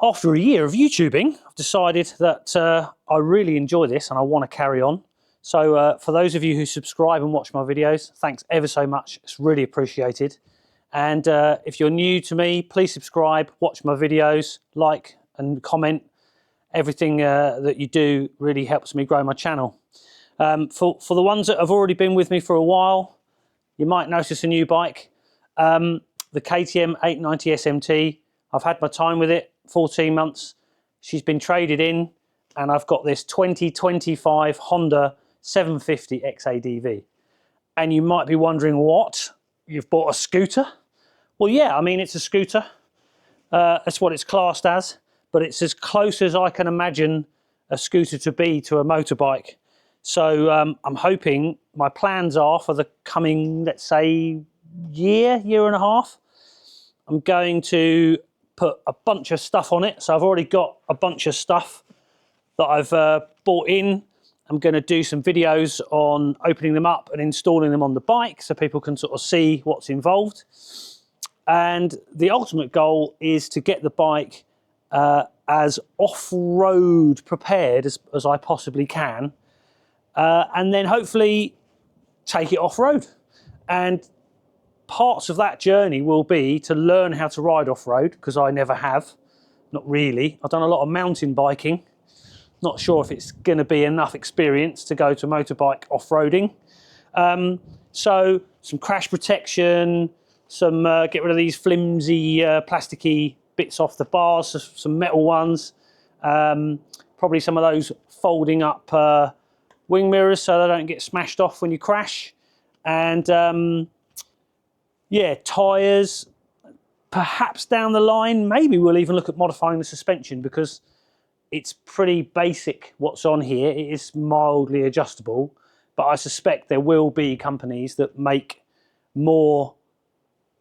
After a year of YouTubing, I've decided that I really enjoy this and I want to carry on. So for those of you who subscribe and watch my videos, thanks ever so much. It's really appreciated. And if you're new to me, please subscribe, watch my videos, like and comment. Everything that you do really helps me grow my channel. For the ones that have already been with me for a while, you might notice a new bike. The KTM 890 SMT. I've had my time with it, 14 months. She's been traded in, and I've got this 2025 Honda 750 XADV. And you might be wondering, what? You've bought a scooter? Well, yeah, I mean, it's a scooter. That's what it's classed as, but it's as close as I can imagine a scooter to be to a motorbike. So I'm hoping, my plans are for the coming, let's say, year and a half, I'm going to put a bunch of stuff on it. So I've already got a bunch of stuff that I've bought in. I'm going to do some videos on opening them up and installing them on the bike so people can sort of see what's involved. And the ultimate goal is to get the bike as off-road prepared as I possibly can, and then hopefully take it off-road. And parts of that journey will be to learn how to ride off-road, because I never have, not really. I've done a lot of mountain biking. Not sure if it's going to be enough experience to go to motorbike off-roading. So some crash protection, some get rid of these flimsy plasticky bits off the bars, some metal ones, probably some of those folding up wing mirrors so they don't get smashed off when you crash, and yeah, tyres. Perhaps down the line, maybe we'll even look at modifying the suspension, because it's pretty basic what's on here. It is mildly adjustable, but I suspect there will be companies that make more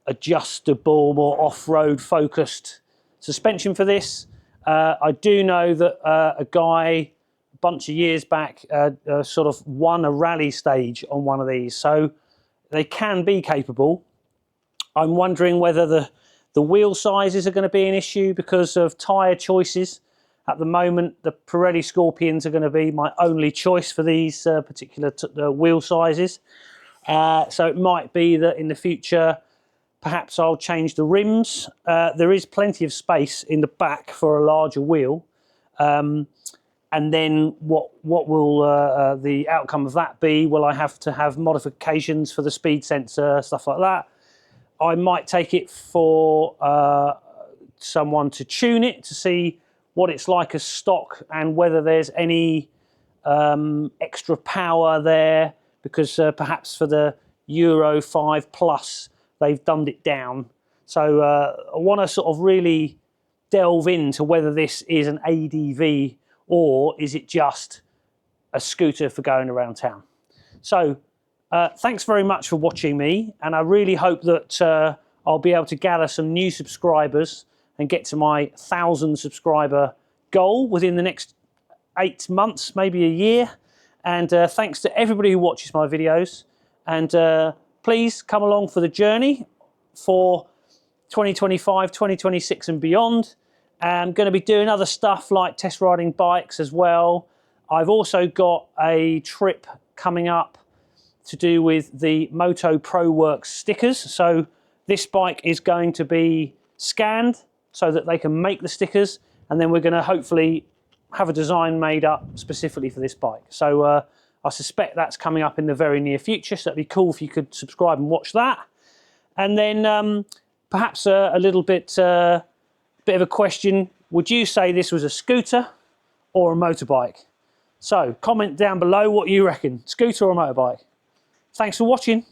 adjustable, more off-road focused suspension for this. I do know that a guy a bunch of years back sort of won a rally stage on one of these, so they can be capable. I'm wondering whether the wheel sizes are going to be an issue because of tyre choices. At the moment, the Pirelli Scorpions are going to be my only choice for these particular wheel sizes. So it might be that in the future, perhaps I'll change the rims. There is plenty of space in the back for a larger wheel. And then what will the outcome of that be? Will I have to have modifications for the speed sensor, stuff like that? I might take it for someone to tune it to see what it's like as stock and whether there's any extra power there, because perhaps for the Euro 5 Plus, they've dumbed it down. So I want to sort of really delve into whether this is an ADV or is it just a scooter for going around town. So thanks very much for watching me, and I really hope that I'll be able to gather some new subscribers and get to my 1,000 subscriber goal within the next 8 months, maybe a year. And thanks to everybody who watches my videos, and please come along for the journey for 2025, 2026 and beyond. I'm going to be doing other stuff like test riding bikes as well. I've also got a trip coming up to do with the Moto Pro Works stickers. So this bike is going to be scanned so that they can make the stickers, and then we're going to hopefully have a design made up specifically for this bike. So I suspect that's coming up in the very near future, so it'd be cool if you could subscribe and watch that. And then perhaps a little bit of a question: would you say this was a scooter or a motorbike? So comment down below what you reckon, scooter or motorbike. Thanks for watching.